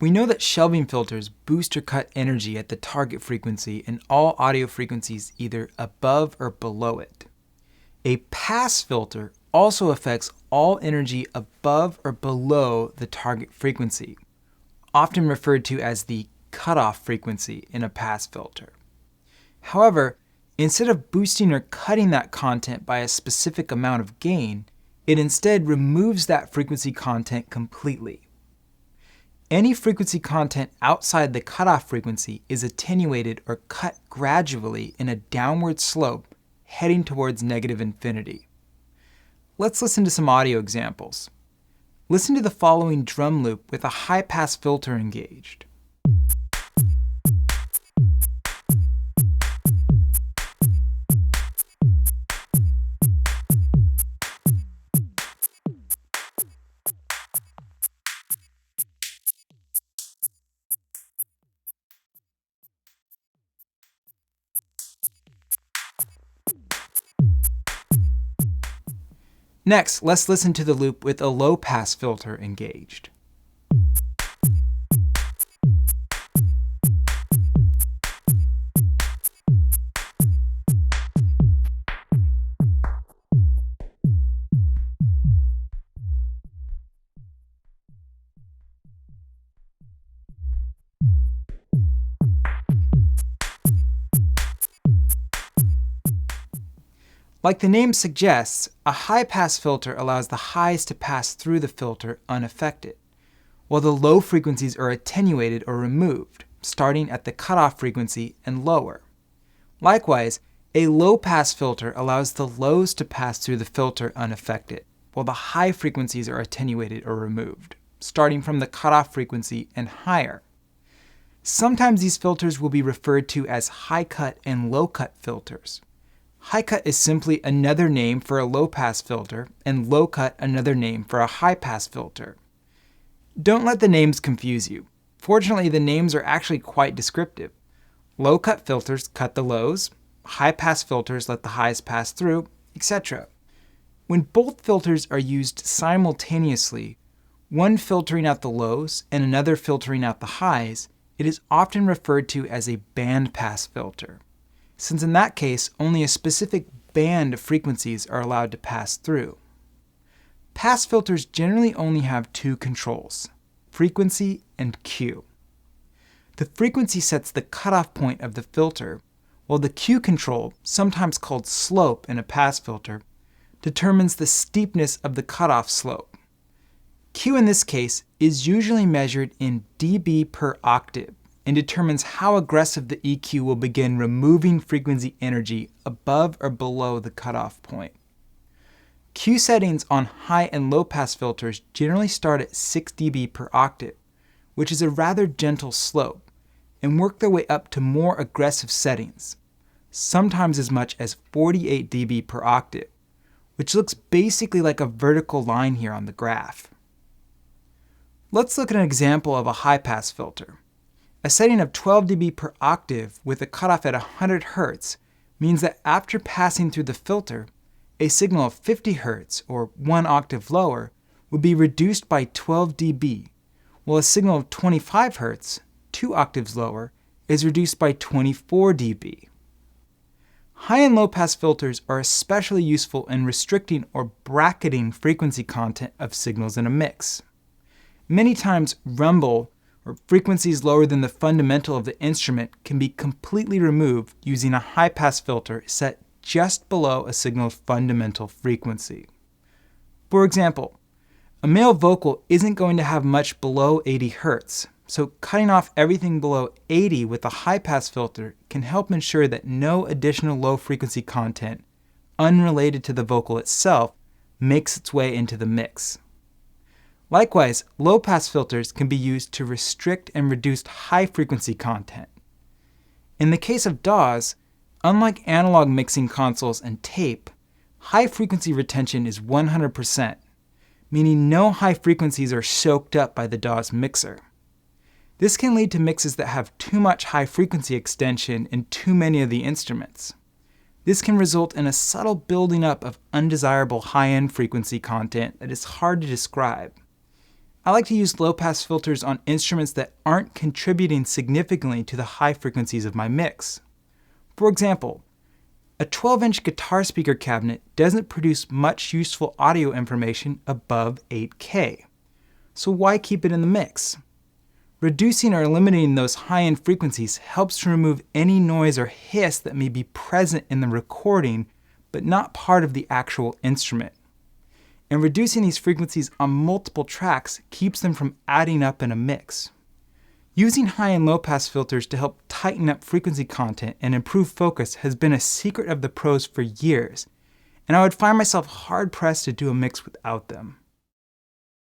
We know that shelving filters boost or cut energy at the target frequency in all audio frequencies either above or below it. A pass filter also affects all energy above or below the target frequency, often referred to as the cutoff frequency in a pass filter. However, instead of boosting or cutting that content by a specific amount of gain, it instead removes that frequency content completely. Any frequency content outside the cutoff frequency is attenuated or cut gradually in a downward slope heading towards negative infinity. Let's listen to some audio examples. Listen to the following drum loop with a high-pass filter engaged. Next, let's listen to the loop with a low-pass filter engaged. Like the name suggests, a high-pass filter allows the highs to pass through the filter unaffected, while the low frequencies are attenuated or removed, starting at the cutoff frequency and lower. Likewise, a low-pass filter allows the lows to pass through the filter unaffected, while the high frequencies are attenuated or removed, starting from the cutoff frequency and higher. Sometimes these filters will be referred to as high-cut and low-cut filters. High-cut is simply another name for a low-pass filter, and low-cut another name for a high-pass filter. Don't let the names confuse you. Fortunately, the names are actually quite descriptive. Low-cut filters cut the lows, high-pass filters let the highs pass through, etc. When both filters are used simultaneously, one filtering out the lows and another filtering out the highs, it is often referred to as a bandpass filter, since in that case, only a specific band of frequencies are allowed to pass through. Pass filters generally only have two controls, frequency and Q. The frequency sets the cutoff point of the filter, while the Q control, sometimes called slope in a pass filter, determines the steepness of the cutoff slope. Q in this case is usually measured in dB per octave, and determines how aggressive the EQ will begin removing frequency energy above or below the cutoff point. Q settings on high and low pass filters generally start at 6 dB per octave, which is a rather gentle slope, and work their way up to more aggressive settings, sometimes as much as 48 dB per octave, which looks basically like a vertical line here on the graph. Let's look at an example of a high pass filter. A setting of 12 dB per octave with a cutoff at 100 Hz means that after passing through the filter, a signal of 50 Hz, or 1 octave lower, would be reduced by 12 dB, while a signal of 25 Hz, 2 octaves lower, is reduced by 24 dB. High and low pass filters are especially useful in restricting or bracketing frequency content of signals in a mix. Many times, rumble, or frequencies lower than the fundamental of the instrument, can be completely removed using a high-pass filter set just below a signal's fundamental frequency. For example, a male vocal isn't going to have much below 80 Hz, so cutting off everything below 80 with a high-pass filter can help ensure that no additional low-frequency content, unrelated to the vocal itself, makes its way into the mix. Likewise, low-pass filters can be used to restrict and reduce high-frequency content. In the case of DAWs, unlike analog mixing consoles and tape, high-frequency retention is 100%, meaning no high frequencies are soaked up by the DAW's mixer. This can lead to mixes that have too much high-frequency extension in too many of the instruments. This can result in a subtle building up of undesirable high-end frequency content that is hard to describe. I like to use low-pass filters on instruments that aren't contributing significantly to the high frequencies of my mix. For example, a 12-inch guitar speaker cabinet doesn't produce much useful audio information above 8K. So why keep it in the mix? Reducing or eliminating those high-end frequencies helps to remove any noise or hiss that may be present in the recording but not part of the actual instrument. And reducing these frequencies on multiple tracks keeps them from adding up in a mix. Using high and low pass filters to help tighten up frequency content and improve focus has been a secret of the pros for years, and I would find myself hard-pressed to do a mix without them.